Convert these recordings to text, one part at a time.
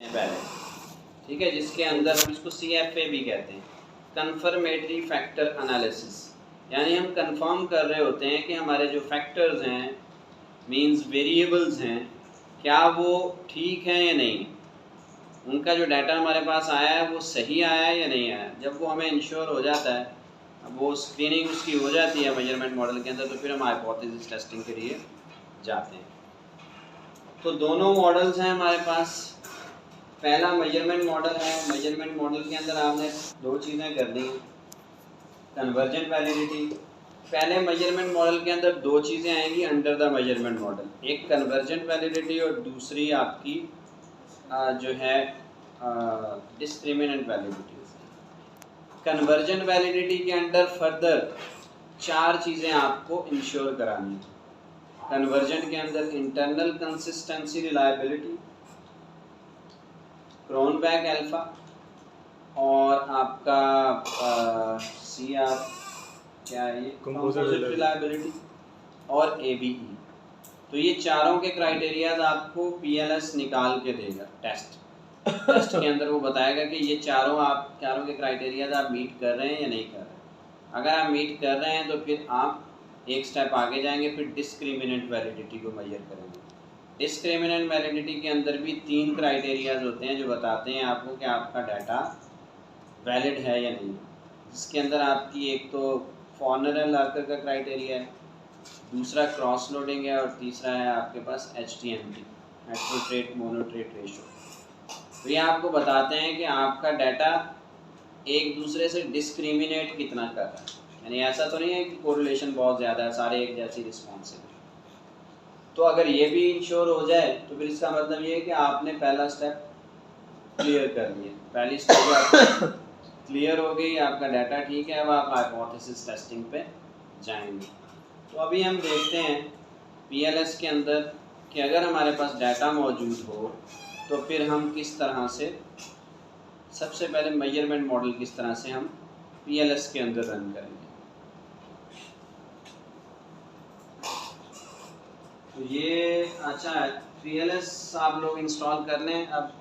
पहले, ठीक है, जिसके अंदर हम इसको CFA भी कहते हैं, कन्फर्मेटरी फैक्टर एनालिसिस। यानी हम कंफर्म कर रहे होते हैं कि हमारे जो फैक्टर्स हैं, मींस वेरिएबल्स हैं, क्या वो ठीक हैं या नहीं, उनका जो डाटा हमारे पास आया है वो सही आया है या नहीं आया। जब वो हमें इंश्योर हो जाता है, अब वो स्क्रीनिंग उसकी हो जाती है मेजरमेंट मॉडल के अंदर, तो फिर हम हाइपोथेसिस टेस्टिंग के लिए जाते हैं। तो दोनों मॉडल्स हैं हमारे पास। पहला मेजरमेंट मॉडल है। मेजरमेंट मॉडल के अंदर आपने दो चीज़ें करनी हैं, कन्वर्जेंट वैलिडिटी। पहले मेजरमेंट मॉडल के अंदर दो चीज़ें आएंगी अंडर द मेजरमेंट मॉडल, एक कन्वर्जेंट वैलिडिटी और दूसरी आपकी जो है डिस्क्रिमिनेंट वैलिडिटी। कन्वर्जेंट वैलिडिटी के अंडर फर्दर चार चीज़ें आपको इंश्योर करानी है। कन्वर्जेंट के अंदर internal consistency reliability, Cronbach alpha, और आपका क्या है ये, कंपोजिट रिलायबिलिटी, और ABE। तो ये चारों के क्राइटेरियाज आपको PLS निकाल के देगा। टेस्ट के अंदर वो बताएगा कि ये चारों के क्राइटेरियाज आप मीट कर रहे हैं या नहीं कर रहे हैं। अगर आप मीट कर रहे हैं तो फिर आप एक स्टेप आगे जाएंगे, फिर डिस्क्रिमिनेंट वैलिडिटी को मेजर करेंगे। डिस्क्रिमिनेंट वैलिडिटी के अंदर भी 3 क्राइटेरियाज होते हैं जो बताते हैं आपको कि आपका डाटा वैलिड है या नहीं। जिसके अंदर आपकी एक तो फॉर्नर एंड लार्कर का क्राइटेरिया है, दूसरा क्रॉस लोडिंग है, और तीसरा है आपके पास HTMT, हेट्रोट्रेट मोनोट्रेट रेशो। तो ये आपको बताते हैं कि आपका डाटा एक दूसरे से डिस्क्रिमिनेट कितना कर रहा है। यानी ऐसा तो नहीं है कि कोरिलेशन बहुत ज़्यादा है, सारे एक जैसी रिस्पॉन्स है। तो अगर ये भी इंश्योर हो जाए तो फिर इसका मतलब ये है कि आपने पहला स्टेप क्लियर कर लिया, पहली स्टेज आपकी क्लियर हो गई, आपका डाटा ठीक है, अब आप हाइपोथेसिस टेस्टिंग पे जाएंगे। तो अभी हम देखते हैं PLS के अंदर कि अगर हमारे पास डाटा मौजूद हो तो फिर हम किस तरह से, सबसे पहले मेजरमेंट मॉडल किस तरह से हम PLS के अंदर रन करेंगे। तो ये अच्छा है, PLS आप लोग इंस्टॉल कर लें अब,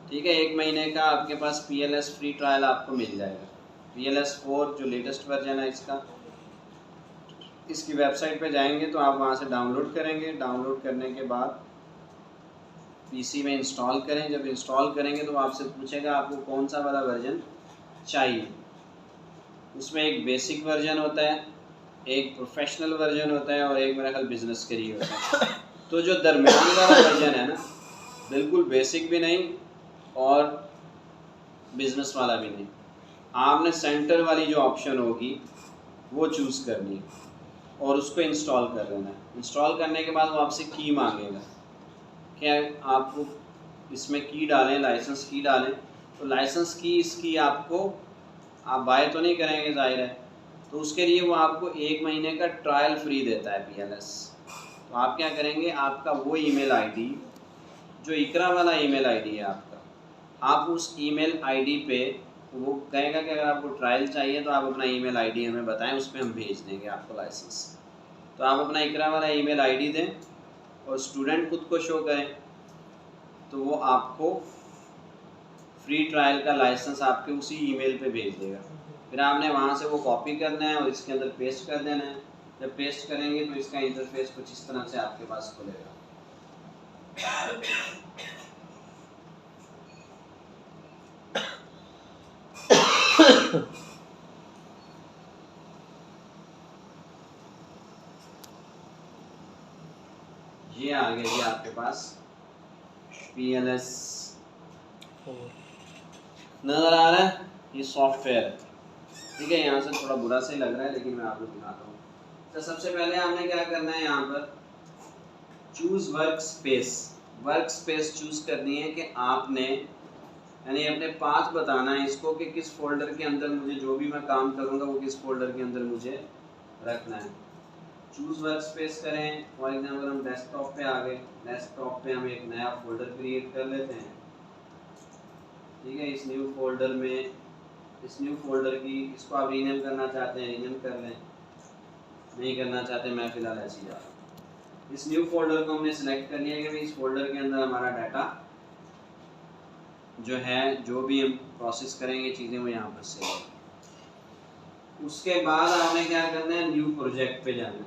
ठीक है। 1 महीने का आपके पास PLS फ्री ट्रायल आपको मिल जाएगा। PLS 4 जो लेटेस्ट वर्जन है इसका, इसकी वेबसाइट पे जाएंगे तो आप वहाँ से डाउनलोड करेंगे। डाउनलोड करने के बाद PC में इंस्टॉल करें। जब इंस्टॉल करेंगे तो आपसे पूछेगा आपको कौन सा वाला वर्जन चाहिए। उसमें एक बेसिक वर्जन होता है, एक प्रोफेशनल वर्जन होता है, और एक मेरा ख्याल बिजनेस के लिए होता है। तो जो दरमियानी वाला वर्जन है ना, बिल्कुल बेसिक भी नहीं और बिजनेस वाला भी नहीं, आपने सेंटर वाली जो ऑप्शन होगी वो चूज़ करनी है और उसको इंस्टॉल कर लेना है। इंस्टॉल करने के बाद वो आपसे की मांगेगा, क्या आपको इसमें की डालें, लाइसेंस की डालें। तो लाइसेंस की इसकी आपको, आप बाय तो नहीं करेंगे जाहिर है, तो उसके लिए वो आपको 1 महीने का ट्रायल फ्री देता है PLS। तो आप क्या करेंगे, आपका वो ईमेल आईडी जो इकरा वाला ईमेल आईडी है आपका, आप उस ईमेल आईडी पे, वो कहेगा कि अगर आपको ट्रायल चाहिए तो आप अपना ईमेल आईडी हमें बताएं, उस पर हम भेज देंगे आपको लाइसेंस। तो आप अपना इकरा वाला ईमेल आईडी दें और स्टूडेंट खुद को शो करें, तो वो आपको फ्री ट्रायल का लाइसेंस आपके उसी ईमेल पे भेज देगा। फिर आपने वहाँ से वो कॉपी करना है और इसके अंदर पेस्ट कर देना है। जब पेस्ट करेंगे तो इसका इंटरफेस कुछ इस तरह से आपके पास खुलेगा। ये आ गया जी आपके पास PLS नज़र आ रहा है, ये सॉफ्टवेयर है, ठीक है। यहाँ से थोड़ा बुरा से लग रहा है लेकिन मैं आपको दिखाता हूँ। तो सबसे पहले आपने क्या करना है, यहाँ पर चूज़ वर्क स्पेस चूज़ करनी है कि आपने, यानी अपने पाथ बताना है इसको कि किस फोल्डर के अंदर मुझे जो भी मैं काम करूँगा वो किस फोल्डर के अंदर मुझे रखना है। चूज़ वर्क स्पेस करें। फॉर एग्जांपल हम डेस्कटॉप पे आ गए, डेस्कटॉप पे हम एक नया फोल्डर क्रिएट कर लेते हैं, ठीक है। इस न्यू फोल्डर में, इस न्यू फोल्डर की, इसको आप रीनेम करना चाहते हैं रीनेम कर लें, नहीं करना चाहते मैं फ़िलहाल ऐसे ही जा रहा हूँ। इस न्यू फोल्डर को हमने सेलेक्ट कर लिया कि भाई इस फोल्डर के अंदर हमारा डाटा जो है, जो भी हम प्रोसेस करेंगे चीज़ें वो यहाँ पर सेव होगी। उसके बाद आपने क्या करना है, न्यू प्रोजेक्ट पे जाना है।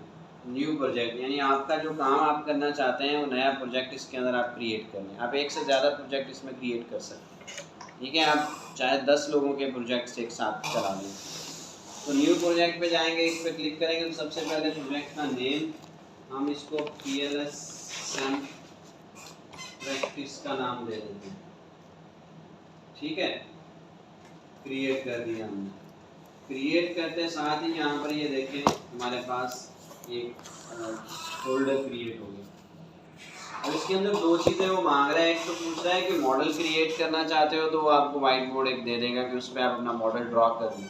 न्यू प्रोजेक्ट यानी आपका जो काम आप करना चाहते हैं वो नया प्रोजेक्ट इसके अंदर आप क्रिएट कर लें। आप एक से ज़्यादा प्रोजेक्ट इसमें क्रिएट कर सकते हैं, ठीक है। आप चाहे 10 लोगों के प्रोजेक्ट्स एक साथ चला लें। तो न्यू प्रोजेक्ट पे जाएंगे, इस पर क्लिक करेंगे तो सबसे पहले प्रोजेक्ट का नेम हम इसको PLS SAMP प्रैक्टिस का नाम दे देते हैं, ठीक है। क्रिएट कर दिया हमने। क्रिएट करते साथ ही यहाँ पर ये देखें हमारे पास एक फोल्डर क्रिएट हो गया। और इसके अंदर दो चीज़ें वो मांग रहा है। एक तो पूछ रहा है कि मॉडल क्रिएट करना चाहते हो तो वो आपको वाइट बोर्ड एक दे देगा कि उस पर आप अपना मॉडल ड्रॉ कर लें।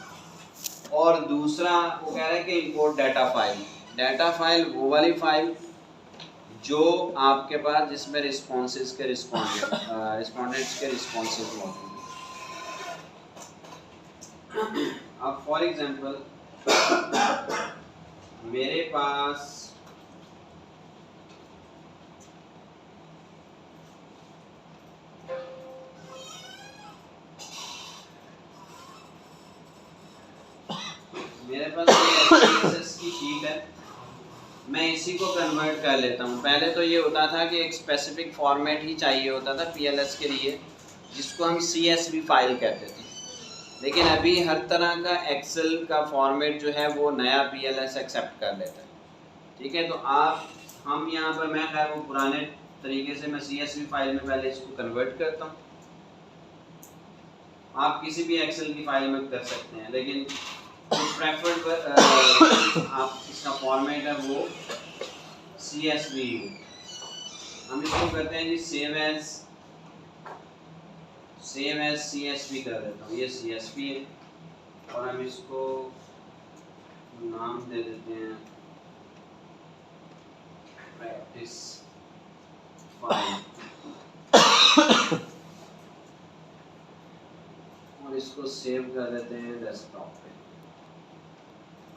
और दूसरा वो कह रहा है कि import data file. Data file वो वाली फाइल जो आपके पास जिसमें रिस्पॉन्सेज के रिस्पॉन्डेंट्स के रिस्पॉन्सेज मौजूद हैं। अब फॉर एग्जांपल मेरे पास SPSS की शीट है, मैं इसी को कन्वर्ट कर लेता हूँ। पहले तो ये होता था कि एक स्पेसिफिक फॉर्मेट ही चाहिए होता था PLS के लिए, जिसको हम CSV फाइल कहते थे। लेकिन अभी हर तरह का एक्सेल का फॉर्मेट जो है वो नया PLS एक्सेप्ट कर लेता है, ठीक है। तो हम यहाँ पर मैं खैर वो पुराने तरीके से मैं CSV फाइल में पहले इसको कन्वर्ट करता हूँ। आप किसी भी एक्सेल की फाइल में कर सकते हैं, लेकिन प्रेफर्ड आप इसका फॉर्मेट है वो CSV। हम इसको करते हैं जी सेव एज CSV कर देता हूँ। ये CSV है और हम इसको नाम दे देते हैं प्रैक्टिस फाइल और इसको सेव कर देते हैं डेस्कटॉप पे।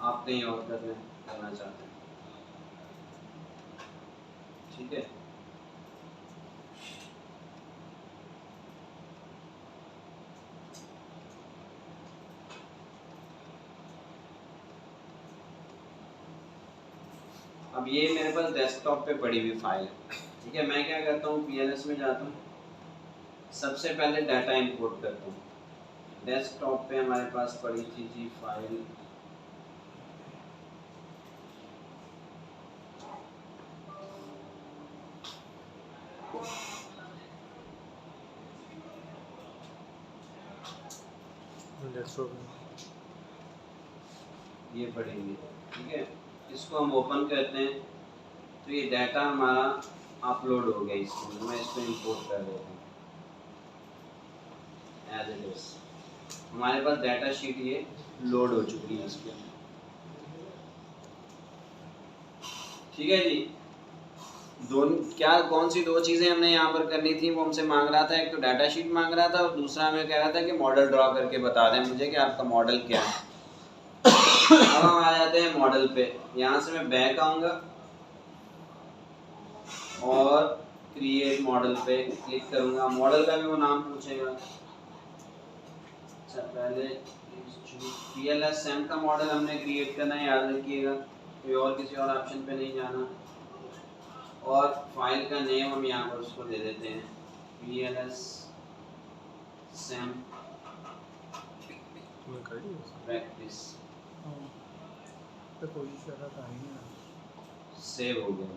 आप कहीं और करना चाहते हैं, ठीक है। अब ये मेरे पास डेस्कटॉप पे पड़ी हुई फाइल है, ठीक है। मैं क्या करता हूँ, PLS में जाता हूँ, सबसे पहले डाटा इंपोर्ट करता हूँ। डेस्कटॉप पे हमारे पास पड़ी थी जी फाइल ये पड़ी हुई, ठीक है। इसको हम ओपन करते हैं तो ये डाटा हमारा अपलोड हो गया इसमें। मैं इसको इंपोर्ट कर देता हूँ एज इट इज। हमारे पास डाटा शीट ये लोड हो चुकी है इसके अंदर, ठीक है जी। कौन सी दो चीज़ें हमने यहाँ पर करनी थी वो हमसे मांग रहा था। एक तो डाटा शीट मांग रहा था और दूसरा हमें कह रहा था कि मॉडल ड्रॉ करके बता दें मुझे कि आपका मॉडल क्या है। अब हम आ जाते हैं मॉडल पे। यहाँ से मैं बैक आऊँगा और क्रिएट मॉडल पे क्लिक करूँगा। मॉडल का भी वो नाम पूछेगा। अच्छा, पहले PLS SAMP का मॉडल हमने क्रिएट करना है, याद रखिएगा। कोई और किसी और ऑप्शन पे नहीं जाना। और फाइल का नेम हम यहाँ पर उसको दे देते हैं PLS SAMP प्रैक्टिस। सेव हो गया।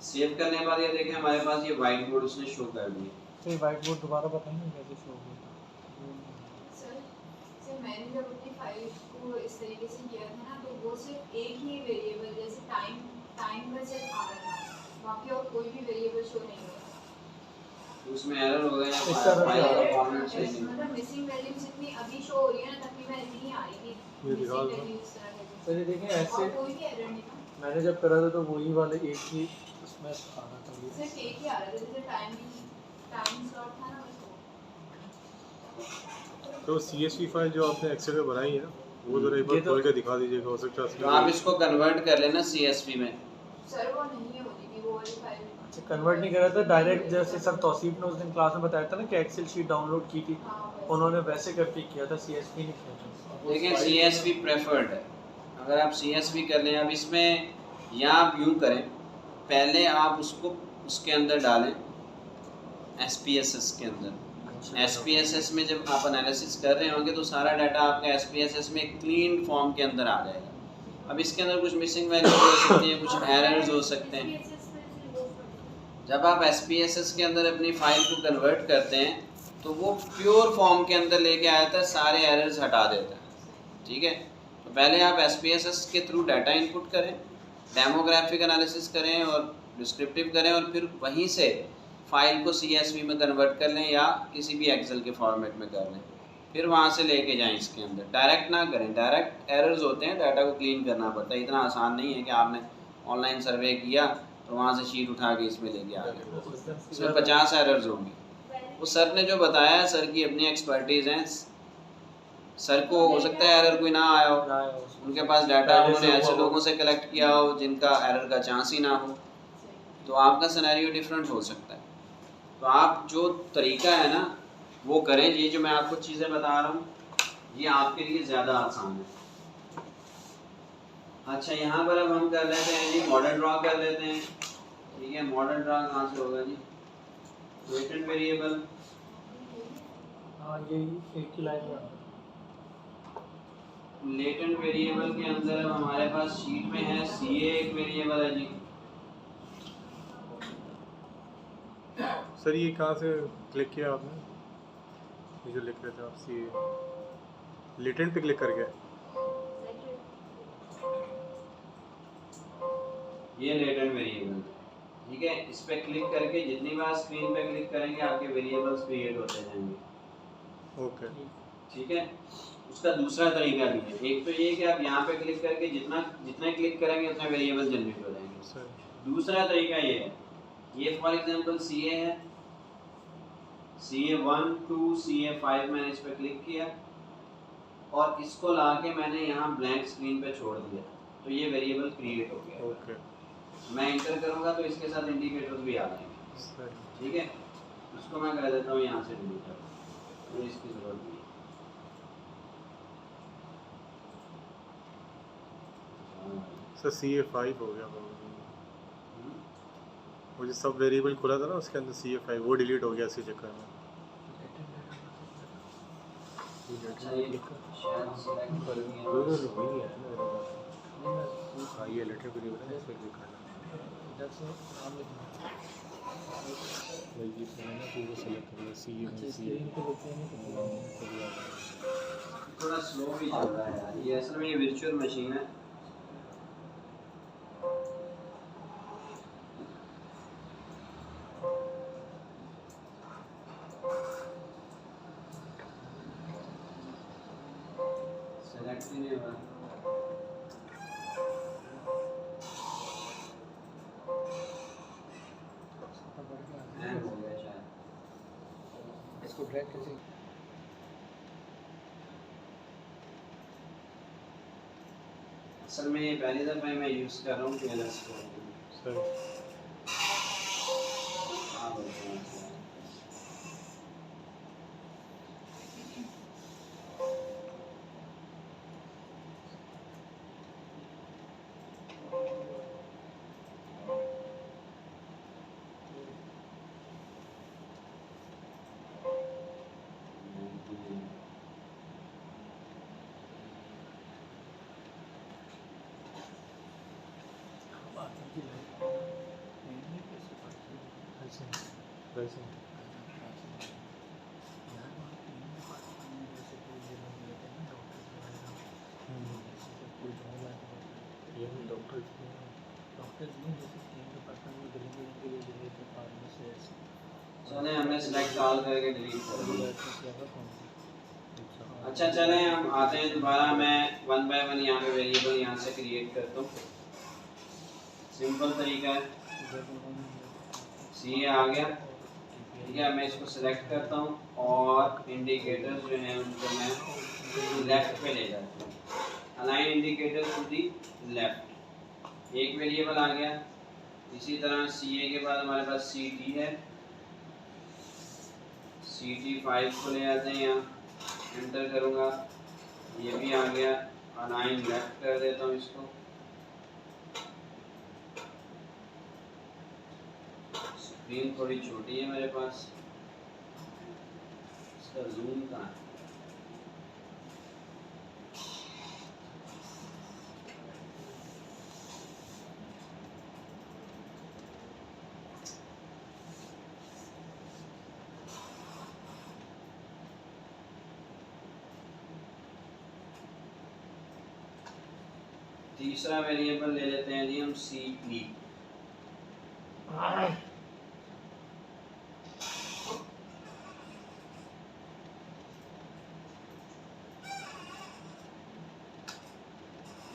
सेव करने के बाद ये देखें हमारे पास ये व्हाइट बोर्ड उसने शो कर दिया। तो ये व्हाइट बोर्ड दोबारा बताएंगे कैसे शो होगा? सर मैंने जब अपनी फाइल को इस तरीके से किया था ना, तो वो सिर्फ एक ही वेरिएबल जैसे टाइम का सिर्फ आ रहा था, बाकी और कोई भी वेरिएबल शो नहीं हो रहा। उसमें एरर हो गया इस तरह से फाइल का फॉर्मेट चेंज नहीं। मतलब मिसिंग वैल्यूज जितनी अभी शो हो रही है ना, तकरीबन इतनी आ रही थी मिसिंग वैल्यूज इस तरह के। तो ये देखें ऐसे कोई भी एरर नहीं था। मैंने जब करा था तो वही वाले एक ही उसमें आ रहा था। सिर्फ एक ही आ रहा था, जैसे टाइम स्लॉट था ना बस वो। तो CSV फाइल जो आपने एक्सेल में बनाई है वो जरा एक बार खोल के दिखा दीजिएगा। हो सकता है तो आप इसको कन्वर्ट कर लेना CSV में। सर वो नहीं होती थी वो वाली फाइल। अच्छा कन्वर्ट नहीं करा था डायरेक्ट, जैसे सर तौसीफ ने उस दिन क्लास में बताया था ना कि एक्सेल शीट डाउनलोड की थी, हाँ, उन्होंने वैसे करके किया था, CSV नहीं किया था। देखिए CSV प्रेफर्ड है, अगर आप CSV कर लें। अब इसमें या आप यूँ करें, पहले आप उसको उसके अंदर डालें SPSS के अंदर। SPSS में जब आप एनालिसिस कर रहे होंगे तो सारा डाटा आपका SPSS में क्लीन फॉर्म के अंदर आ जाएगा। अब इसके अंदर कुछ मिसिंग वैल्यू हो सकती है, कुछ एरर्स हो सकते हैं। जब आप SPSS के अंदर अपनी फाइल को कन्वर्ट करते हैं तो वो प्योर फॉर्म के अंदर लेके आता है, सारे एरर्स हटा देता है। ठीक है, तो पहले आप SPSS के थ्रू डाटा इनपुट करें, डेमोग्राफिक एनालिसिस करें और डिस्क्रिप्टिव करें, और फिर वहीं से फाइल को CSV में कन्वर्ट कर लें या किसी भी एक्सेल के फॉर्मेट में कर लें, फिर वहाँ से लेके जाएं इसके अंदर। डायरेक्ट ना करें, डायरेक्ट एरर्स होते हैं, डाटा को क्लीन करना पड़ता है। इतना आसान नहीं है कि आपने ऑनलाइन सर्वे किया तो वहाँ से शीट उठा के इसमें लेके आ गए, इसमें 50 एरर्स होंगी। वो सर ने जो बताया है, सर की अपनी एक्सपर्टीज़ हैं, सर को हो सकता है एरर कोई ना आया हो, उनके पास डाटा उन्होंने ऐसे लोगों से कलेक्ट किया हो जिनका एरर का चांस ही ना हो, तो आपका सिनेरियो डिफरेंट हो सकता है। तो आप जो तरीका है ना वो करें, ये जो मैं आपको चीज़ें बता रहा हूँ ये आपके लिए ज़्यादा आसान है। अच्छा, यहाँ पर अब हम कर लेते हैं जी, मॉडल ड्रॉ कर लेते हैं। ठीक है, मॉडल ड्रॉ कहाँ से होगा जी? लेटेंट वेरिएबल, हाँ यही एक ही लाइन में। लेटेंट वेरिएबल के अंदर अब हमारे पास शीट में है CA एक वेरिएबल है जी। सर ये कहाँ से क्लिक किया आपने? ये जो लिख रहे थे आप CA लेटेंट पे क्लिक करके? ये लेटेंट वेरिएबल, ठीक है। इस पे क्लिक करके जितनी बार स्क्रीन पे क्लिक करेंगे आपके वेरिएबल्स क्रिएट होते जाएंगे। ओके, ठीक है। उसका दूसरा तरीका भी है, एक तो ये कि आप यहाँ पे क्लिक करके जितना क्लिक करेंगे उतना वेरिएबल जनरेट हो जाएंगे। सर दूसरा तरीका ये है, ये फॉर एग्जांपल CA है, CA1 2 CA5 मैंने इस पे क्लिक किया और इसको लाके मैंने यहाँ ब्लैंक स्क्रीन पे छोड़ दिया, तो ये वेरिएबल क्रिएट हो गया। ओके मैं इंटर करूँगा तो इसके साथ इंडिकेटर्स भी आ जाएंगे। सर, ठीक है, उसको मैं कर देता हूँ यहाँ से डिलीट कर, तो इसकी ज़रूरत नहीं है। सर CA5 हो गया वो जो सब वेरिएबल खुला था ना उसके अंदर CA5 वो डिलीट हो गया इसी चक्कर में। अच्छा, ये शायद select कर दिया। वही है ना, हाँ ये लेटर वेरिएबल है, इस पे क्लिक करना इधर से नाम लिखना, भाई ये ना पूरा सेलेक्ट कर लिया CA स्क्रीन पे लिखते हैं तो थोड़ा स्लो भी चल रहा है यार, ये असल में ये वर्चुअल मशीन है। सेलेक्ट ही नहीं हो रहा। हैंग हो गया शायद। इसको ड्रैग कैसे? असल में ये पहली दफ़ा मैं यूज़ कर रहा हूँ PLS को। सर। हाँ बोलते हैं। वैसे ये डॉक्टर चलें, हमने सेलेक्ट ऑल करके डिलीट कर दिया। अच्छा चलें, हम आते हैं दोबारा। मैं 1 बाय 1 यहाँ पे वेरिएबल यहाँ से क्रिएट करता हूँ। सिंपल तरीका है। CA आ गया, ठीक है। मैं इसको सिलेक्ट करता हूँ और इंडिकेटर्स जो हैं उनको मैं लेफ्ट पे ले जाता हूँ। Align indicators to the left. एक वेरिएबल आ गया, इसी तरह CA के बाद हमारे पास CT है, CT 5 को ले आते हैं, यहाँ एंटर करूँगा, ये भी आ गया, अलाइन लेफ्ट कर देता हूँ इसको। स्क्रीन थोड़ी छोटी है मेरे पास, इसका जूम कहाँ है? तीसरा वेरिएबल ले लेते हैं जी हम CP।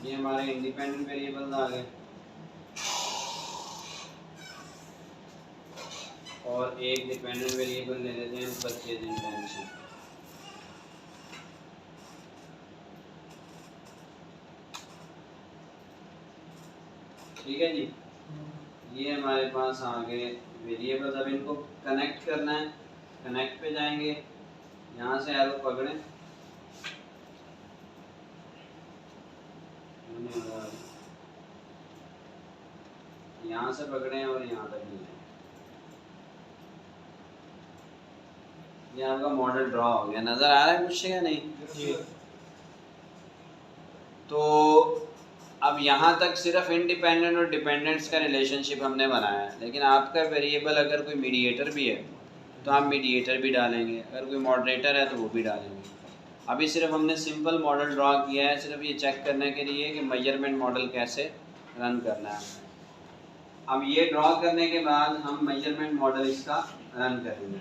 ये हमारे इंडिपेंडेंट वेरिएबल आ गए, और एक डिपेंडेंट वेरिएबल ले लेते हैं परचेज इंटेंशन। ठीक है जी, ये हमारे पास आ गए वेरिएबल्स। अब इनको कनेक्ट करना है, कनेक्ट पे जाएंगे, यहाँ से एरो पकड़ें, यहाँ से पकड़ें और यहाँ तक ले जाएं। ये आपका मॉडल ड्रॉ हो गया, नज़र आ रहा है कुछ या नहीं? तो अब यहाँ तक सिर्फ इंडिपेंडेंट और डिपेंडेंट्स का रिलेशनशिप हमने बनाया है, लेकिन आपका वेरिएबल अगर कोई मीडिएटर भी है तो आप मीडिएटर भी डालेंगे, अगर कोई मॉडरेटर है तो वो भी डालेंगे। अभी सिर्फ हमने सिंपल मॉडल ड्रॉ किया है, सिर्फ ये चेक करने के लिए कि मेजरमेंट मॉडल कैसे रन करना है। अब ये ड्रॉ करने के बाद हम मेजरमेंट मॉडल इसका रन करेंगे।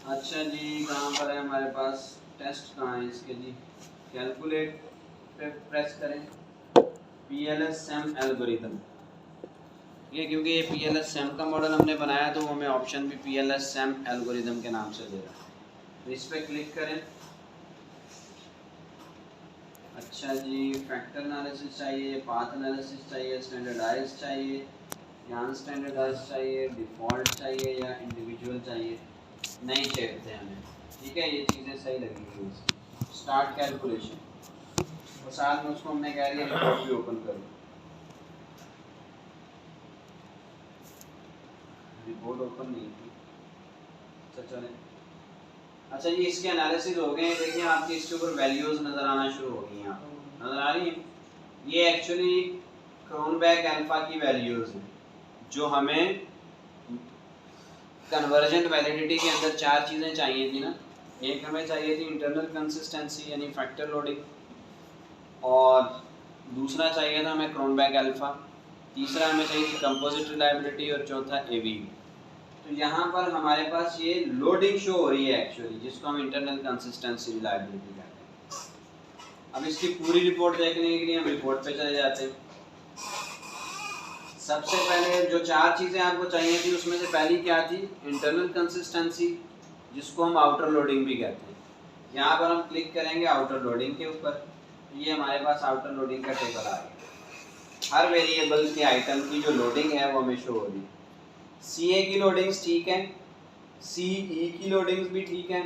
अच्छा जी, कहाँ पर है हमारे पास टेस्ट, कहाँ है इसके जी? कैलकुलेट पे प्रेस करें, PLS-SEM एल्गोरिथम। ये क्योंकि ये PLS-SEM का मॉडल हमने बनाया तो वो हमें ऑप्शन भी PLS-SEM एल्गोरिथम के नाम से दे रहा है। तो इस पर क्लिक करें। अच्छा जी, फैक्टर एनालिसिस चाहिए, पाथ एनालिसिस चाहिए, स्टैंडर्डाइज चाहिए, या अनस्टैंडर्डाइज चाहिए, डिफ़ॉल्ट चाहिए या इंडिविजुअल चाहिए, नहीं चाहिए हमें। ठीक है, ये चीज़ें सही लगेंगी। स्टार्ट कैलकुलेशन, और साथ में उसको हमने कह दिया रिपोर्ट भी ओपन करो। रिपोर्ट ओपन नहीं की, अच्छा चलें। अच्छा जी, इसके एनालिसिस हो गए। देखिए आपके इसके ऊपर वैल्यूज नज़र आना शुरू हो गई हैं, नज़र आ रही हैं। ये एक्चुअली क्रोनबैक अल्फा की वैल्यूज हैं, जो हमें कन्वर्जेंट वैलिडिटी के अंदर चार चीज़ें चाहिए थी ना। एक हमें चाहिए थी इंटरनल कंसिस्टेंसी यानी फैक्टर लोडिंग, और दूसरा चाहिए था हमें क्रोनबैक अल्फा, तीसरा हमें चाहिए थी कंपोजिट रिलायबिलिटी, और चौथा AV। तो यहाँ पर हमारे पास ये लोडिंग शो हो रही है एक्चुअली, जिसको हम इंटरनल कंसिस्टेंसी रिलायबिलिटी कहते हैं। अब इसकी पूरी रिपोर्ट देखने के लिए हम रिपोर्ट पे चले जाते हैं। सबसे पहले जो चार चीज़ें आपको चाहिए थी उसमें से पहली क्या थी? इंटरनल कंसिस्टेंसी, जिसको हम आउटर लोडिंग भी कहते हैं। यहाँ पर हम क्लिक करेंगे आउटर लोडिंग के ऊपर, ये हमारे पास आउटर लोडिंग का टेबल आ गया। हर वेरिएबल के आइटम की जो लोडिंग है वो हमें शो हो रही है। CA की लोडिंग्स ठीक है, CE की लोडिंग्स भी ठीक है,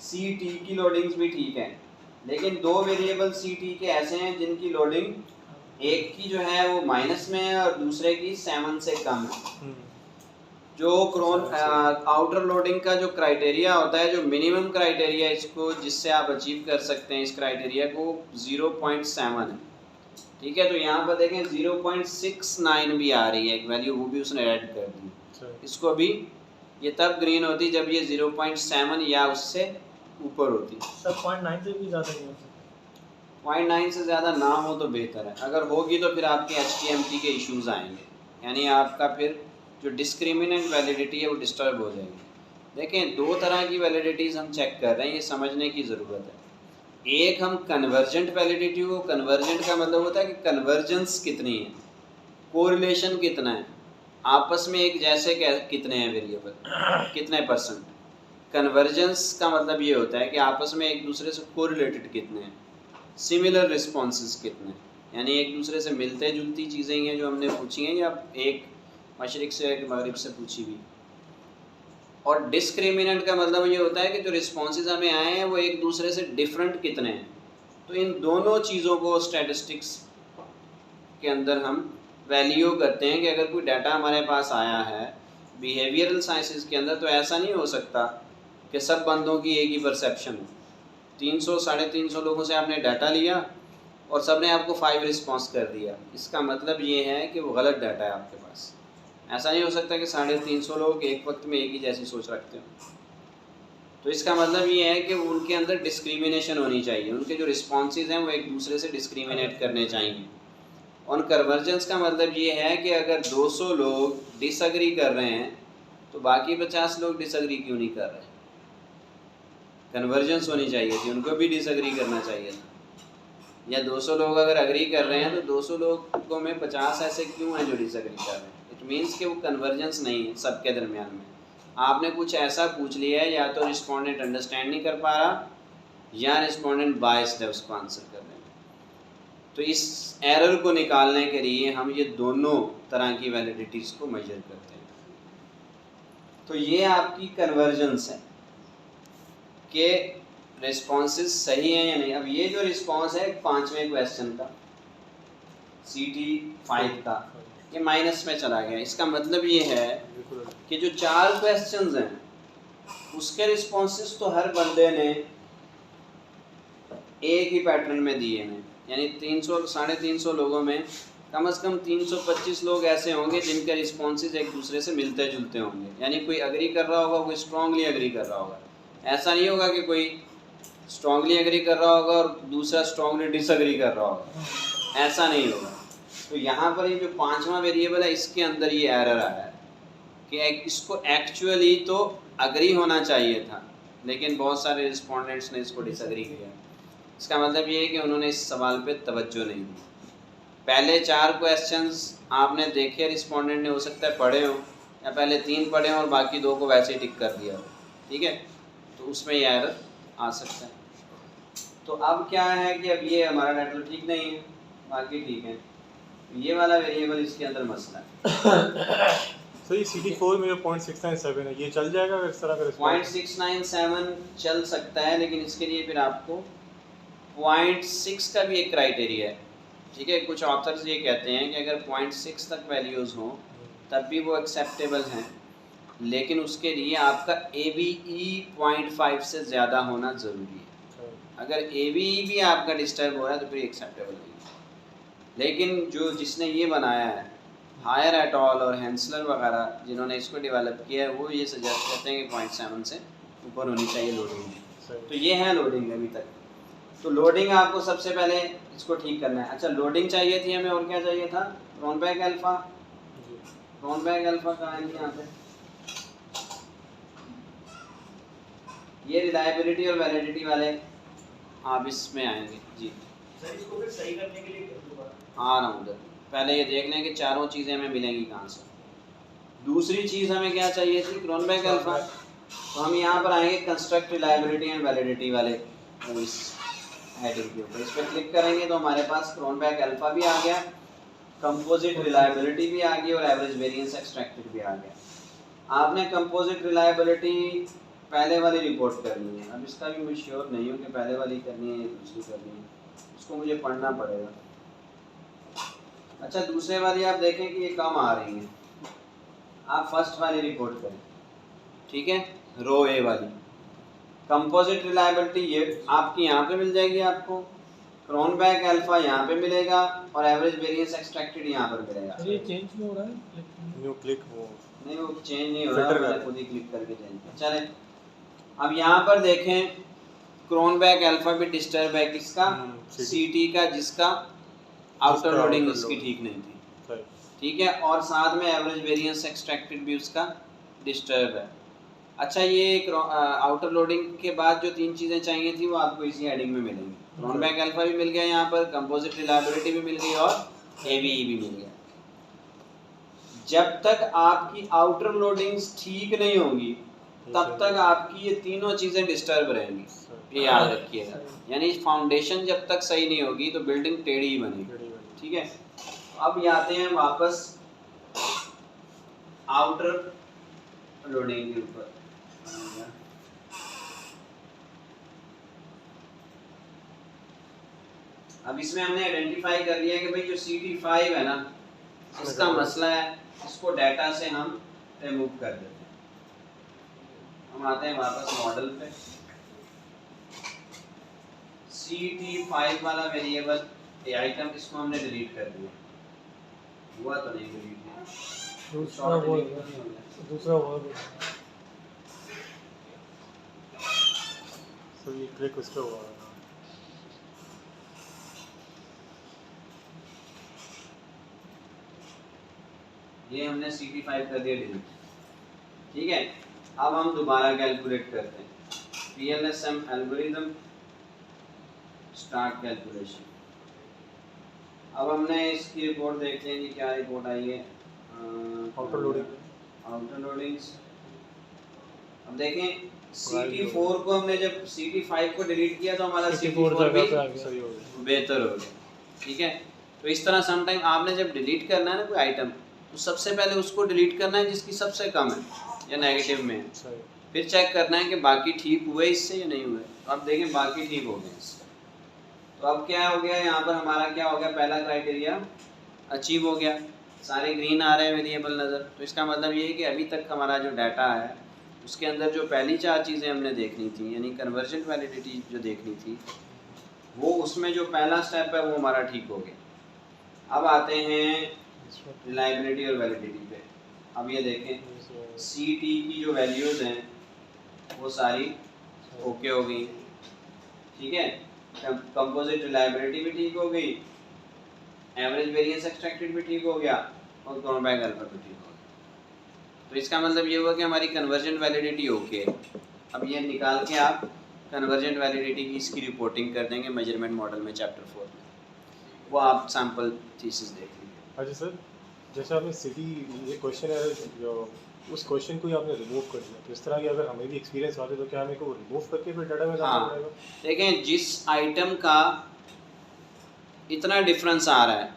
CT की लोडिंग्स भी ठीक है, लेकिन दो वेरिएबल CT के ऐसे हैं जिनकी लोडिंग एक की जो है वो माइनस में है और दूसरे की 7 से कम है। जो आउटर लोडिंग का जो क्राइटेरिया होता है, जो मिनिमम क्राइटेरिया इसको जिससे आप अचीव कर सकते हैं इस क्राइटेरिया को, 0.7 है। ठीक है, तो यहाँ पर देखें 0.69 भी आ रही है एक वैल्यू, वो भी उसने ऐड कर दी। इसको अभी ये तब ग्रीन होती जब ये 0.7 या उससे ऊपर होती। सर 0.9 से भी ज़्यादा नहीं हो सकता? 0.9 से ज़्यादा ना हो तो बेहतर है, अगर होगी तो फिर आपके HTMT के इश्यूज आएंगे, यानी आपका फिर जो डिस्क्रिमिनेंट वैलिडिटी है वो डिस्टर्ब हो जाएगी। देखें, दो तरह की वैलिडिटीज़ हम चेक कर रहे हैं, ये समझने की ज़रूरत है। एक हम कन्वर्जेंट वैलिडिटी को, कन्वर्जेंट का मतलब होता है कि कन्वर्जेंस कितनी है, कोरिलेशन कितना है, आपस में एक जैसे कितने हैं वेरिएबल, कितने %। कन्वर्जेंस का मतलब ये होता है कि आपस में एक दूसरे से कोरिलेटेड कितने हैं, सिमिलर रिस्पॉन्सेज कितने। यानी एक दूसरे से मिलते जुलती चीज़ें ही हैं जो हमने पूछी हैं, या एक मशरिक़ से एक मगरिब से पूछी हुई। और डिस्क्रिमिनेंट का मतलब ये होता है कि जो रिस्पॉन्सेज हमें आए हैं वो एक दूसरे से डिफरेंट कितने हैं। तो इन दोनों चीज़ों को स्टैटिस्टिक्स के अंदर हम वैल्यू करते हैं कि अगर कोई डाटा हमारे पास आया है बिहेवियरल साइंसेस के अंदर, तो ऐसा नहीं हो सकता कि सब बंदों की एक ही परसेप्शन हो। 300 350 लोगों से आपने डाटा लिया और सब ने आपको 5 रिस्पॉन्स कर दिया, इसका मतलब ये है कि वो गलत डाटा है आपके पास। ऐसा नहीं हो सकता कि 350 लोग एक वक्त में एक ही जैसी सोच रखते हो। तो इसका मतलब ये है कि उनके अंदर डिस्क्रिमिनेशन होनी चाहिए, उनके जो रिस्पॉन्सेज हैं वो एक दूसरे से डिस्क्रिमिनेट करने चाहिए। और कन्वर्जेंस का मतलब ये है कि अगर 200 लोग डिसएग्री कर रहे हैं तो बाकी 50 लोग डिसएग्री क्यों नहीं कर रहे? कन्वर्जेंस होनी चाहिए थी, उनको भी डिसएग्री करना चाहिए था। या 200 लोग अगर एग्री कर रहे हैं तो 200 लोगों में 50 ऐसे क्यों हैं जो डिसएग्री कर रहे हैं? इट मीन्स कि वो कन्वर्जेंस नहीं है सबके दरमियान में। आपने कुछ ऐसा पूछ लिया है, या तो रिस्पोंडेंट अंडरस्टैंड नहीं कर पा रहा या रिस्पोंडेंट बायस्ड है उसको आंसर करने में। तो इस एरर को निकालने के लिए हम ये दोनों तरह की वैलिडिटीज़ को मेजर करते हैं। तो ये आपकी कन्वर्जेंस है कि रिस्पॉन्सेस सही हैं या नहीं। अब ये जो रिस्पॉन्स है 5वें क्वेश्चन का CT 5 का, ये माइनस में चला गया। इसका मतलब ये है कि जो 4 क्वेश्चंस हैं उसके रिस्पॉन्सेस तो हर बंदे ने एक ही पैटर्न में दिए हैं, यानी 300 350 लोगों में कम से कम 325 लोग ऐसे होंगे जिनके रिस्पॉन्सेज एक दूसरे से मिलते जुलते होंगे, यानी कोई एग्री कर रहा होगा, कोई स्ट्रांगली एग्री कर रहा होगा। ऐसा नहीं होगा कि कोई स्ट्रांगली एग्री कर रहा होगा और दूसरा स्ट्रांगली डिसएग्री कर रहा होगा, ऐसा नहीं होगा। तो यहाँ पर ये जो 5वां वेरिएबल है इसके अंदर ये एरर आया है कि इसको एक्चुअली तो एग्री होना चाहिए था, लेकिन बहुत सारे रिस्पोंडेंट्स ने इसको डिसएग्री किया। इसका मतलब ये है कि उन्होंने इस सवाल पे तवज्जो नहीं दी। पहले 4 क्वेश्चंस आपने देखे, रिस्पोंडेंट ने हो सकता है पढ़े हों, या पहले 3 पढ़े हों और बाकी 2 को वैसे ही टिक कर दिया हो, ठीक है, तो उसमें ये एरर आ सकता है। तो अब क्या है कि अब ये हमारा डाटा ठीक नहीं है, बाकी ठीक है, ये वाला वेरिएबल इसके अंदर मसला है। सर ये CT4 में जो 0.697 है ये चल जाएगा अगर इस तरह का रिस्पॉन्स? 0.697 चल सकता है, लेकिन इसके लिए फिर आपको 0.6 का भी एक क्राइटेरिया है, ठीक है। कुछ ऑथर्स ये कहते हैं कि अगर 0.6 तक वैल्यूज़ हों तब भी वो एक्सेप्टेबल हैं, लेकिन उसके लिए आपका ABE 0.5 से ज़्यादा होना ज़रूरी है। अगर ABE भी आपका डिस्टर्ब हो रहा है तो फिर एक्सेप्टेबल नहीं है। लेकिन जो जिसने ये बनाया है, हायर एट ऑल और हैंसलर वगैरह जिन्होंने इसको डेवलप किया है, वो ये सजेस्ट करते हैं कि 0.7 से ऊपर होनी चाहिए लोडिंग। तो ये है लोडिंग अभी तक। तो लोडिंग आपको सबसे पहले इसको ठीक करना है। अच्छा, लोडिंग चाहिए थी हमें, और क्या चाहिए था? Cronbach alpha. क्रोनबेक अल्फा कहाँ है? यहाँ पे ये रिलायबिलिटी और वैलिडिटी वाले आप इसमें आएंगे जी। सर इसको फिर सही करने के लिए आ रहा हूँ उधर। पहले ये देख लें कि चारों चीज़ें हमें मिलेंगी कहाँ से। दूसरी चीज़ हमें क्या चाहिए थी? Cronbach alpha. तो हम यहाँ पर आएंगे कंस्ट्रक्ट रिलायबिलिटी एंड वैलिडिटी वाले इस हेडिंग के ऊपर, इस पर क्लिक करेंगे तो हमारे पास क्रोनबेक अल्फा भी आ गया, कंपोजिट रिलायबिलिटी भी आ गई और एवरेज वेरिएंस एक्सट्रैक्टेड भी आ गया। आपने कंपोजिट रिलायबिलिटी पहले वाली रिपोर्ट करनी है। अब इसका भी मैं श्योर नहीं हूँ कि पहले वाली करनी है या दूसरी करनी है, उसको मुझे पढ़ना पड़ेगा। अच्छा, दूसरे वाली आप देखें कि ये कम आ रही है, आप फर्स्ट वाली रिपोर्ट करें, ठीक है, रो ए वाली। कंपोजिट रिलायबिलिटी ये आपकी यहाँ पे मिल जाएगी, आपको क्रोनबेक अल्फा यहाँ पे मिलेगा और एवरेज वेरिएंस एक्सट्रैक्टेड यहाँ पर मिलेगा। ये चेंज नहीं हो रहा है? न्यू क्लिक वो नहीं, वो चेंज नहीं हो रहा, मैंने खुद ही क्लिक करके चेंज किया। चलें, अब यहाँ पर देखें क्रोनबेक अल्फा भी डिस्टर्ब है किसका? CT का, जिसका आउटर लोडिंग उसकी ठीक नहीं थी, ठीक है, और साथ में एवरेज वेरिएंस एक्सट्रैक्टेड भी उसका डिस्टर्ब है। अच्छा, ये आउटर लोडिंग के बाद जो 3 चीज़ें चाहिए थी वो आपको इसी हेडिंग में मिलेंगी। क्रोनबेक अल्फा भी मिल गया यहाँ पर, कंपोजिट रिलायबिलिटी भी मिल गई और ABE भी मिल गया। जब तक आपकी आउटर लोडिंग्स ठीक नहीं होंगी तब तक आपकी ये तीनों चीज़ें डिस्टर्ब रहेंगी, ये याद रखिएगा। यानी फाउंडेशन जब तक सही नहीं होगी तो बिल्डिंग टेढ़ी ही बनेगी। ठीक है, अब ये आते हैं वापस आउटर लोडिंग के ऊपर। अब इसमें हमने आइडेंटिफाई कर लिया कि भाई जो CT5 है ना, इसका मसला है, इसको डाटा से हम रिमूव कर देते हैं। हम आते हैं वापस मॉडल पे, CT5 वाला वेरिएबल ये आइटम, इसको हमने डिलीट कर दिया। हुआ तो नहीं डिलीट है, दूसरा वो सो ये क्लिक उस पे हुआ है। ये हमने CT5 कर दिया डिलीट, ठीक है। अब हम दोबारा कैलकुलेट करते हैं, PLSM एल्गोरिथम, स्टार्ट कैलकुलेशन। अब हमने इसकी रिपोर्ट देखते हैं कि क्या रिपोर्ट आई है, आउटर लोडिंग्स। अब देखें CT4 को हमने जब CT5 को डिलीट किया तो हमारा CT4 भी सही हो गया। बेहतर हो गया, ठीक है। तो इस तरह समटाइम आपने जब डिलीट करना है ना कोई आइटम, तो सबसे पहले उसको डिलीट करना है जिसकी सबसे कम है या नेगेटिव में है, फिर चेक करना है कि बाकी ठीक हुए इससे या नहीं हुए। तो अब देखें बाकी ठीक हो गए इससे। तो अब क्या हो गया, यहाँ पर हमारा क्या हो गया, पहला क्राइटेरिया अचीव हो गया, सारे ग्रीन आ रहे हैं वेरिएबल नज़र। तो इसका मतलब ये है कि अभी तक हमारा जो डाटा है उसके अंदर जो पहली 4 चीज़ें हमने देखनी थी, यानी कन्वर्जन वैलिडिटी जो देखनी थी, वो उसमें जो पहला स्टेप है वो हमारा ठीक हो गया। अब आते हैं रिलायबिलिटी और वैलिडिटी पे। अब ये देखें CT की जो वैल्यूज़ हैं वो सारी ओके हो गई, ठीक है। कंपोजिट रिलायबिलिटी भी ठीक हो गई, एवरेज वेरिएंस एक्सट्रैक्टेड भी ठीक हो गया, और क्रॉनबैक अल्फा भी ठीक हो गया। तो इसका मतलब ये हुआ कि हमारी कन्वर्जन वैलिडिटी ओके। अब ये निकाल के आप कन्वर्जन वैलिडिटी की इसकी रिपोर्टिंग कर देंगे मेजरमेंट मॉडल में चैप्टर 4 में, वो आप सैम्पल थीसिस देख लीजिए। अच्छा सर, जैसे आपने सिटी ये क्वेश्चन है जो उस क्वेश्चन को ही आपने रिमूव कर दिया, तो इस तरह की अगर हमें भी एक्सपीरियंस आते तो क्या हमें को रिमूव करके फिर डाटा में डालना पड़ेगा? देखें जिस आइटम का इतना डिफरेंस आ रहा है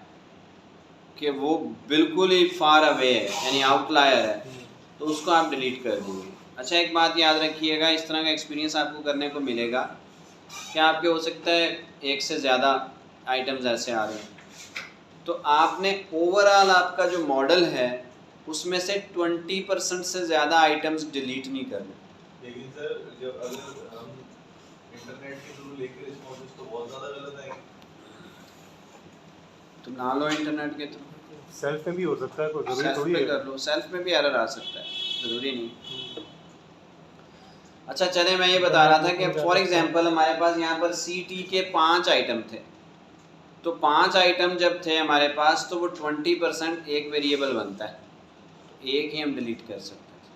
कि वो बिल्कुल ही फार अवे है, यानी आउटलायर है, तो उसको आप डिलीट कर देंगे। अच्छा एक बात याद रखिएगा, इस तरह का एक्सपीरियंस आपको करने को मिलेगा कि आपके हो सकता है एक से ज़्यादा आइटम्स ऐसे आ रहे हैं, तो आपने ओवरऑल आपका जो मॉडल है उसमें से 20% से ज़्यादा आइटम्स डिलीट नहीं करने। लेकिन सर जब अगर हम इंटरनेट के थ्रू लेकर इस मॉडल तो बहुत ज़्यादा गलत है। तो ना लो इंटरनेट के थ्रू, सेल्फ में भी हो सकता है, कोई जरूरी सेल्फ थोड़ी पे है। कर लो, सेल्फ में भी एरर आ सकता है, ज़रूरी नहीं। अच्छा चले, मैं ये बता रहा था कि फॉर एग्जांपल हमारे पास यहाँ पर CT के 5 आइटम थे, तो 5 आइटम जब थे हमारे पास तो वो 20% एक वेरिएबल बनता है, तो एक ही हम डिलीट कर सकते थे,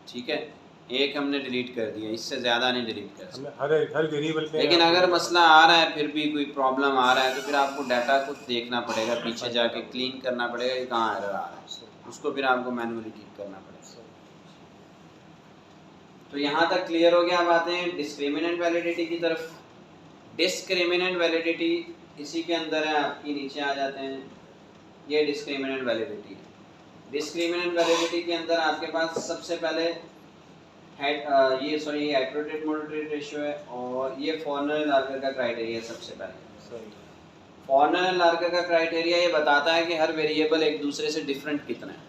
ठीक है। एक हमने डिलीट कर दिया, इससे ज़्यादा नहीं डिलीट कर सकते। हमें हर वेरिएबल पे लेकिन अगर मसला आ रहा है, फिर भी कोई प्रॉब्लम आ रहा है, तो फिर आपको डाटा को देखना पड़ेगा, पीछे जाके क्लीन करना पड़ेगा कि कहाँ एरर आ रहा है, उसको फिर आपको मैनुअली ठीक करना पड़ेगा। तो यहाँ तक क्लियर हो गया। अब आते हैं डिस्क्रिमिनेंट वैलिडिटी की तरफ। डिस्क्रिमिनेंट वैलिडिटी इसी के अंदर है आपकी, नीचे आ जाते हैं, ये डिस्क्रिमिनेंट वैलिडिटी है। डिस्क्रिमिनेंट वैलिडिटी के अंदर आपके पास सबसे पहले ये एक्यूरेट मोडरेट रेशियो है, और ये फॉर्नर लार्कर का क्राइटेरिया। सबसे पहले फॉर्नर लार्कर का क्राइटेरिया ये बताता है कि हर वेरिएबल एक दूसरे से डिफरेंट कितना है।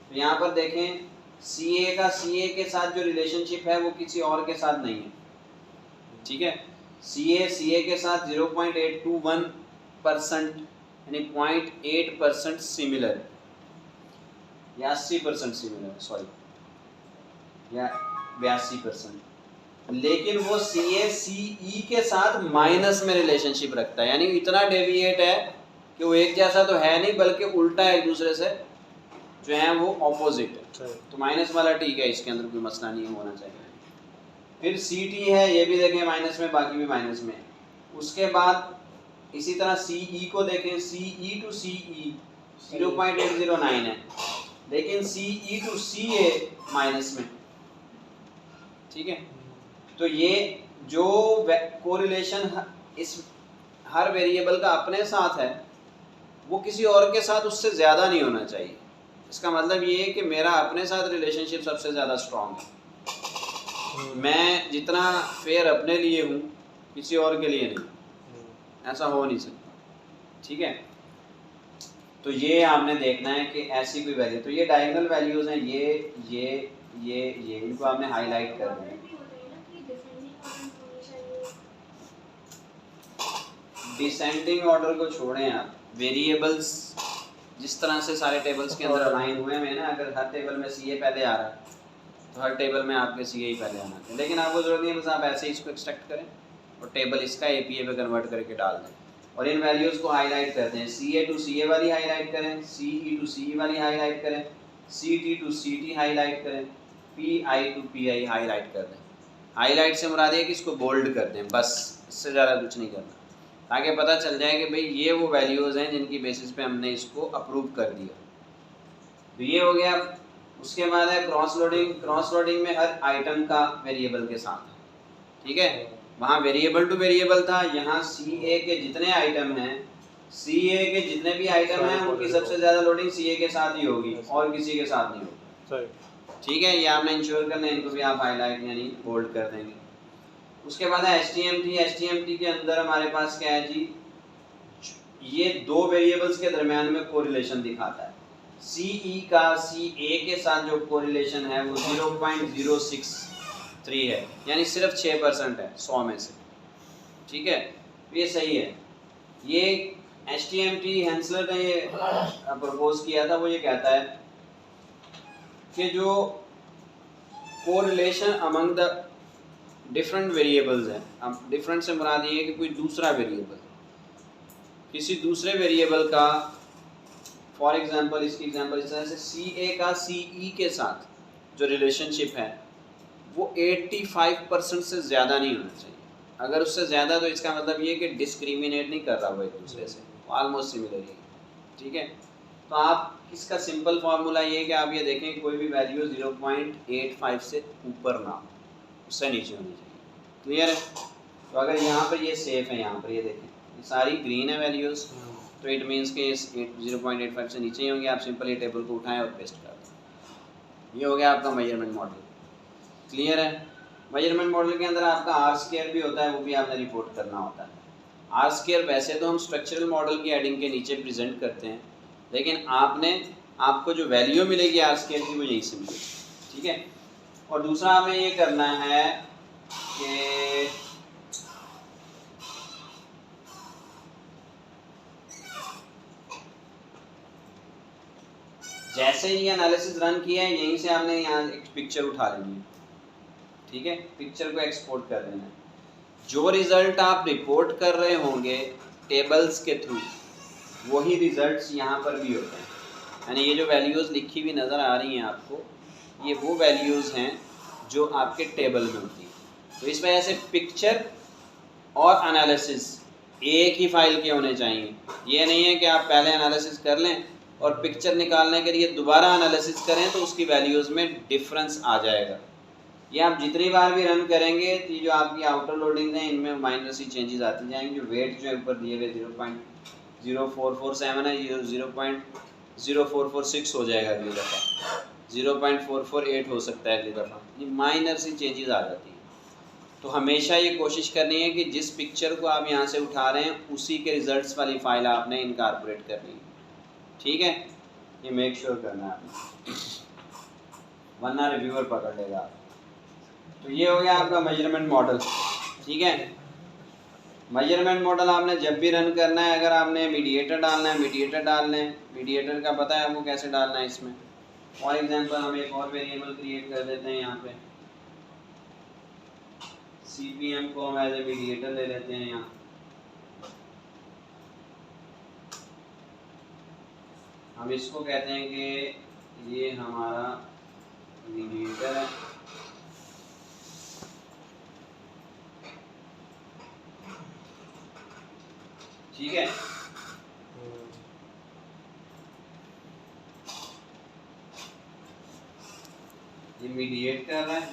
तो यहाँ पर देखें CA का CA के साथ जो रिलेशनशिप है वो किसी और के साथ नहीं है, ठीक है। CA के साथ 0.821% यानी 0.8% सिमिलर या 80% सिमिलर, सॉरी, या 82%। लेकिन वो CA CE के साथ माइनस में रिलेशनशिप रखता है, यानी इतना डेविएट है कि वो एक जैसा तो है नहीं, बल्कि उल्टा एक दूसरे से जो है वो ऑपोजिट है। तो माइनस वाला ठीक है, इसके अंदर कोई मसला नहीं होना चाहिए। फिर CT है, ये भी देखें माइनस में, बाकी भी माइनस में। उसके बाद इसी तरह CE को देखें, CE to CE 0.809 है, लेकिन CE to CA माइनस में, ठीक है। तो ये जो कोरिलेशन इस हर वेरिएबल का अपने साथ है, वो किसी और के साथ उससे ज़्यादा नहीं होना चाहिए। इसका मतलब ये है कि मेरा अपने साथ रिलेशनशिप सबसे ज़्यादा स्ट्रॉन्ग है। मैं जितना फेयर अपने लिए हूँ किसी और के लिए नहीं, ऐसा हो नहीं सकता। ठीक है, तो ये आपने देखना है कि ऐसी कोई वैल्यू, तो ये डायगोनल वैल्यूज़ हैं, ये इनको आपने हाईलाइट कर देना है। डिसेंडिंग ऑर्डर को छोड़ें आप, वेरिएबल्स जिस तरह से सारे टेबल्स के अंदर अलाइन हुए हैं ना, अगर हर टेबल में सी ए पहले आ रहा है तो हर टेबल में आपके सी ए ही पहले आना चाहिए, लेकिन आपको ज़रूरत नहीं है, बस आप ऐसे ही इसको एक्सट्रैक्ट करें और टेबल इसका ए पी ए पे कन्वर्ट करके डाल दें और इन वैल्यूज़ को हाईलाइट कर दें। सी ए टू सी ए वाली हाईलाइट करें, सी ई टू सी ई वाली हाईलाइट करें, C T to C T highlight करें, P I to P I highlight कर दें। हाईलाइट से मुराद है कि इसको बोल्ड कर दें, बस इससे ज़्यादा कुछ नहीं करना, ताकि पता चल जाए कि भाई ये वो वैल्यूज़ हैं जिनकी बेसिस पे हमने इसको अप्रूव कर दिया। तो ये हो गया। उसके बाद है क्रॉस लोडिंग। क्रॉस लोडिंग में हर आइटम का वेरिएबल के साथ है, ठीक है। वहाँ वेरिएबल टू वेरिएबल था, यहाँ सी ए के जितने आइटम हैं, सी ए के जितने भी आइटम हैं उनकी सबसे ज़्यादा लोडिंग सी ए के साथ ही होगी और किसी के साथ नहीं होगी। ठीक है, ये आपने इंश्योर करना है, इनको भी आप हाईलाइट यानी बोल्ड कर देंगे। उसके बाद है HTMT। HTMT के अंदर हमारे पास क्या है जी, ये दो वेरिएबल्स के दरमियान में कोरिलेशन दिखाता है। CE का CA के साथ जो कोरिलेशन है वो 0.063 है, यानी सिर्फ 6% है 100 में से। ठीक है, ये सही है। ये HTMT हेंसलर ने ये प्रपोज किया था, वो ये कहता है कि जो correlation among the different variables हैं, अब डिफरेंट से मुराद ये है कि कोई दूसरा वेरिएबल किसी दूसरे वेरिएबल का, फॉर एग्जांपल इसकी एग्जांपल इस तरह से CA का CE के साथ जो रिलेशनशिप है वो 85% से ज़्यादा नहीं होना चाहिए। अगर उससे ज़्यादा तो इसका मतलब ये कि डिस्क्रिमिनेट नहीं कर रहा वो एक दूसरे से, ऑलमोस्ट सिमिलर ही। ठीक है, तो आप इसका सिंपल फार्मूला ये है कि आप ये देखें कोई भी वैल्यू 0.85 से ऊपर ना हो, उससे नीचे होनी चाहिए। क्लियर है? तो अगर यहाँ पर ये सेफ है, यहाँ पर ये देखें ये सारी ग्रीन है वैल्यूज़, तो इट मीन्स कि 0.85 से नीचे ही होंगे। आप सिंपल ये टेबल को उठाएं और पेस्ट कर दें। ये हो गया आपका मेजरमेंट मॉडल। क्लियर है? मेजरमेंट मॉडल के अंदर आपका आर स्क्वायर भी होता है, वो भी आपने रिपोर्ट करना होता है। आर स्क्वायर वैसे तो हम स्ट्रक्चरल मॉडल की हेडिंग के नीचे प्रेजेंट करते हैं, लेकिन आपको जो वैल्यू मिलेगी आर स्क्वायर की वो यहीं से मिलेगी। ठीक है, और दूसरा हमें ये करना है कि जैसे ही एनालिसिस रन किया है यहीं से आपने यहाँ एक पिक्चर उठा लेनी है। ठीक है, पिक्चर को एक्सपोर्ट कर देना है। जो रिजल्ट आप रिपोर्ट कर रहे होंगे टेबल्स के थ्रू, वही रिजल्ट्स यहाँ पर भी होते हैं। यानी ये जो वैल्यूज़ लिखी हुई नज़र आ रही हैं आपको, ये वो वैल्यूज़ हैं जो आपके टेबल में होती हैं। तो इस वजह से पिक्चर और एनालिसिस एक ही फाइल के होने चाहिए। ये नहीं है कि आप पहले एनालिसिस कर लें और पिक्चर निकालने के लिए दोबारा एनालिसिस करें तो उसकी वैल्यूज़ में डिफरेंस आ जाएगा। ये आप जितनी बार भी रन करेंगे तो जो आपकी आउटर लोडिंग हैं इनमें माइनर सी चेंजेस आती जाएंगी। वेट जो है ऊपर दिए हुए 0.0447 है, ये 0.0446 हो जाएगा अगली दफ़ा, 0.448 हो सकता है अगली दफ़ा। ये माइनर सी चेंजेस आ जाती हैं। तो हमेशा ये कोशिश करनी है कि जिस पिक्चर को आप यहाँ से उठा रहे हैं उसी के रिजल्ट्स वाली फ़ाइल आपने इनकॉर्पोरेट करनी है। ठीक है, ये मेक श्योर करना है आपने, वरना रिव्यूअर पकड़ लेगा आप। तो ये हो गया आपका मेजरमेंट मॉडल। ठीक है, मेजरमेंट मॉडल आपने जब भी रन करना है, अगर आपने मीडिएटर डालना है मीडिएटर डाल लें। मीडिएटर का पता है आपको कैसे डालना है इसमें। फॉर एग्जांपल हम एक और वेरिएबल क्रिएट कर देते हैं, यहाँ पे CPM को हम एज ए मीडिएटर ले लेते हैं। यहाँ हम इसको कहते हैं कि ये हमारा मीडिएटर है। ठीक है, ये मीडिएट कर रहा है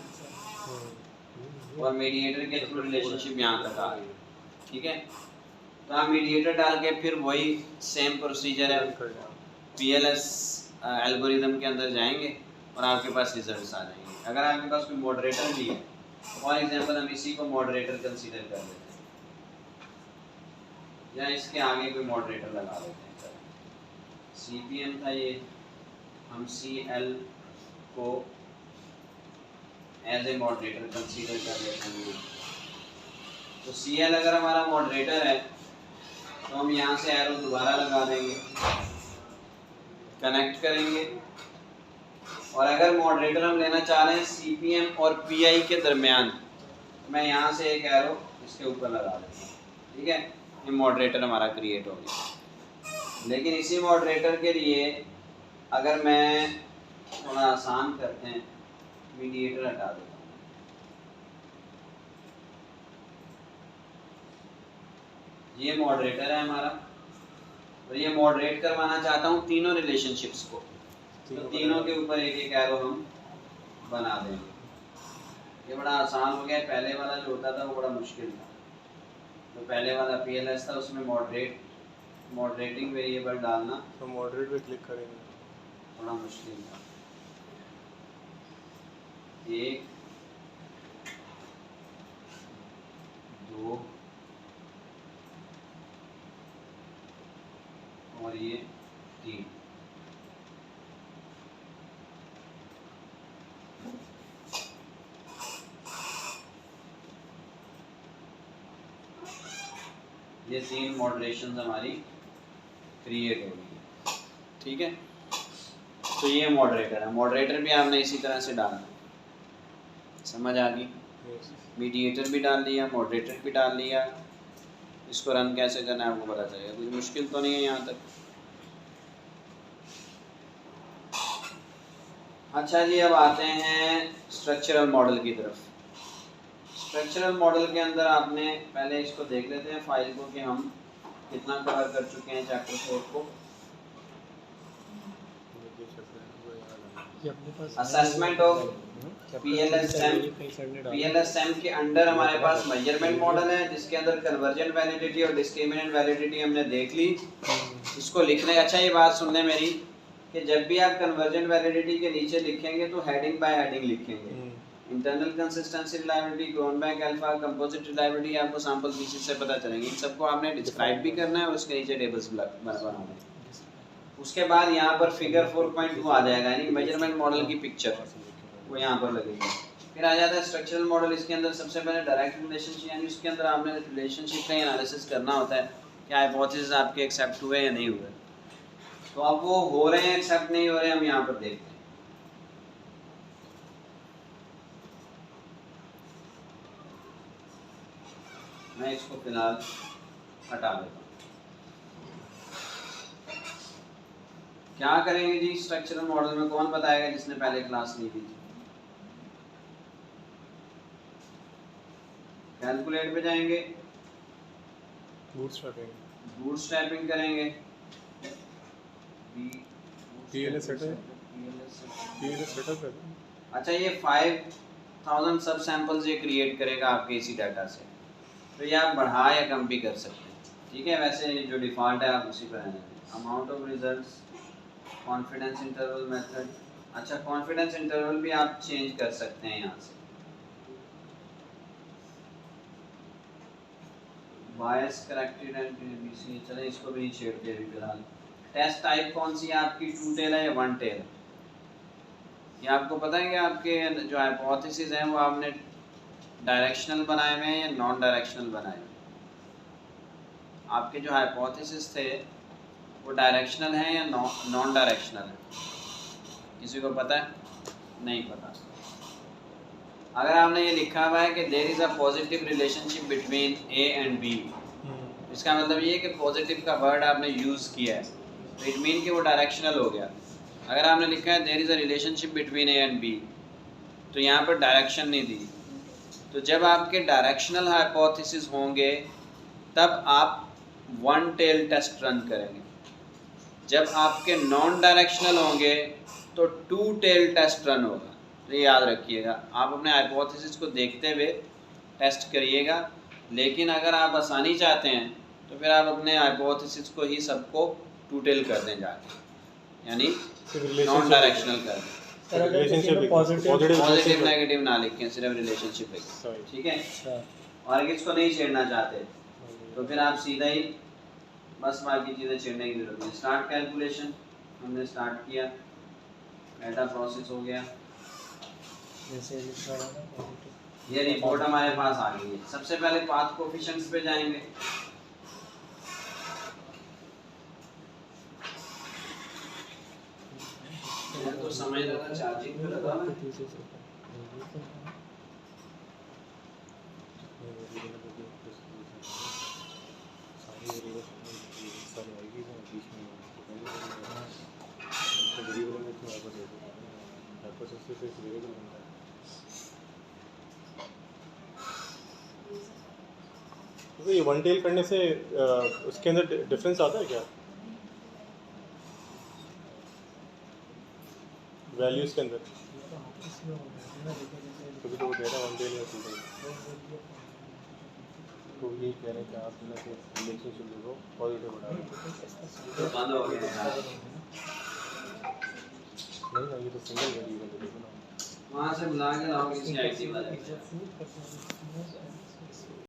और मीडिएटर के थ्रू रिलेशनशिप यहाँ तक आ गई। ठीक है, तो तो आप मीडिएटर डाल के फिर वही सेम प्रोसीजर है, PLS एल्गोरिदम के अंदर जाएंगे और आपके पास रिजल्ट्स आ जाएंगे। अगर आपके पास कोई मॉडरेटर भी है, फॉर एग्जांपल हम इसी को मॉडरेटर कंसीडर कर लेते हैं या इसके आगे कोई मॉडरेटर लगा लेते हैं। CPM था ये, हम CL को एज ए मॉडरेटर कंसीडर कर लेते हैं। तो CL अगर हमारा मॉडरेटर है तो हम यहाँ से एरो दोबारा लगा देंगे, कनेक्ट करेंगे, और अगर मॉडरेटर हम लेना चाह रहे हैं CPM और PI के दरमियान, मैं यहाँ से एक एरो इसके ऊपर लगा देता हूँ, ठीक है, ये मॉडरेटर हमारा क्रिएट हो गया। लेकिन इसी मॉडरेटर के लिए अगर मैं थोड़ा आसान करते हैं, मीडिएटर हटा देता हूँ, ये मॉडरेटर है हमारा, और ये मॉडरेट करवाना चाहता हूँ तीनों रिलेशनशिप्स को, तो तीनों के ऊपर एक एक एरो हम बना देंगे। ये बड़ा आसान हो गया। पहले वाला जो होता था वो बड़ा मुश्किल था। तो पहले वाला PLS था, उसमें मॉडरेटिंग वेरिएबल डालना तो मॉडरेट पे क्लिक करेंगे, थोड़ा मुश्किल था। 1 2 और ये 3। ये 3 मॉडरेशन हमारी क्रिएट हो गई, ठीक है। तो ये मॉडरेटर है, मॉडरेटर भी आपने इसी तरह से डालना, समझ आ गई। मीडिएटर भी डाल लिया, मॉडरेटर भी डाल लिया, इसको रन कैसे करना है आपको पता चलेगा, कुछ मुश्किल तो नहीं है यहाँ तक। अच्छा जी, अब आते हैं स्ट्रक्चरल मॉडल की तरफ। स्ट्रक्चरल मॉडल के अंदर आपने पहले इसको देख लेते हैं फाइल को कि हम कितना कवर कर चुके हैं चैप्टर 4 को। असेसमेंट ऑफ PLSM के अंडर हमारे पास मेजरमेंट मॉडल है, जिसके अंदर कन्वर्जेंट वैलिडिटी और डिस्क्रिमिनेंट वैलिडिटी हमने देख ली। इसको लिखने, अच्छा ये बात सुन लें मेरी, कि जब भी आप कन्वर्जेंट वैलिडिटी के नीचे लिखेंगे तो हेडिंग बाय हेडिंग लिखेंगे। Internal consistency reliability, Cronbach alpha, composite reliability आपको सैंपल पीसेस से पता चलेंगे। इन सबको आपने डिस्क्राइब भी करना है और उसके नीचे टेबल्स बनाना है। उसके बाद यहाँ पर फिगर 4.2 आ जाएगा, यानी मेजरमेंट मॉडल की पिक्चर वो यहाँ पर लगेगी। फिर आ जाता है स्ट्रक्चरल मॉडल। इसके अंदर सबसे पहले डायरेक्ट रिलेशनशिप, यानी उसके अंदर आपने रिलेशनशिप का एनालिसिस करना होता है, क्या हाइपोथेसिस आपके एक्सेप्ट हुए या नहीं हुए। तो अब वो हो रहे हैं एक्सेप्ट नहीं हो रहे, हम यहाँ पर देखते हैं। मैं इसको फिलहाल हटा देता हूँ। क्या करेंगे जी स्ट्रक्चरल मॉडल में, कौन बताएगा जिसने पहले क्लास ली थी? कैलकुलेट पे जाएंगे, बूटस्ट्रैपिंग करेंगे, PLS सेटअप है। अच्छा, ये 5000 सब सैंपल्स ये क्रिएट करेगा आपके इसी डाटा से। तो ये आप बढ़ा या कम भी कर सकते हैं, ठीक है। वैसे जो डिफ़ॉल्ट है आप उसी पर रहने दें। Amount of results, confidence interval method, अच्छा कॉन्फिडेंस इंटरवल भी आप चेंज कर सकते हैं यहाँ से। बायस करेक्टेड एंड BBC, चलें इसको भी छेड़ते हैं फिलहाल। टेस्ट टाइप कौन सी है आपकी, 2 टेल है या 1 टेल? ये आपको पता है कि आपके जो हाइपोथेसिस हैं वो आपने डायरेक्शनल बनाए हुए हैं या नॉन डायरेक्शनल बनाए हुए हैं? आपके जो हाइपोथेसिस थे वो डायरेक्शनल हैं या नॉन डायरेक्शनल है? किसी को पता है? नहीं पता। अगर आपने ये लिखा हुआ है कि there is a positive relationship between A and B, इसका मतलब ये है कि पॉजिटिव का वर्ड आपने यूज़ किया है, तो इट मीन कि वो डायरेक्शनल हो गया। अगर आपने लिखा है there is a relationship between A and B, तो यहाँ पर डायरेक्शन नहीं दी। तो जब आपके डायरेक्शनल हाइपोथेसिस होंगे तब आप 1 टेल टेस्ट रन करेंगे। जब आपके नॉन डायरेक्शनल होंगे तो 2 टेल टेस्ट रन होगा। तो ये याद रखिएगा, आप अपने हाइपोथेसिस को देखते हुए टेस्ट करिएगा। लेकिन अगर आप आसानी चाहते हैं तो फिर आप अपने हाइपोथेसिस को ही सबको टूटेल कर दें जाके, यानी नॉन डायरेक्शनल कर दें, सर अगर किसी में पॉजिटिव पॉजिटिव नेगेटिव ना लिखें, सिर्फ रिलेशनशिप लिखें, Sorry. ठीक है। अच्छा और किसको नहीं छेड़ना चाहते तो फिर आप सीधा ही बस बाकी चीज़ें छेड़ने की जरूरत नहीं। स्टार्ट कैलकुलेशन हमने स्टार्ट किया, डाटा प्रोसेस हो गया, जैसे लिखा हुआ है ना पॉजिटिव। ये रिपोर्ट हमारे पास आ गई है। सबसे पहले पाथ कोफिशिएंट्स पे जाएंगे। मैं तो समझ रहा था चार्जिंग पे लगा है। तो ये वन टेल करने से उसके अंदर डिफरेंस आता है क्या वैल्यूज के अंदर? कभी तो वो दे रहा वन टेल या टू टेल, तो ये कह रहे हैं कि आप ना रिलेशनशिप देखो पॉजिटिव बना रहे तो बंद हो गया यार। नहीं ना, ये तो सिंगल वेरिएबल है देखो ना। वहाँ से बुला के लाओ किसी आईटी वाले को।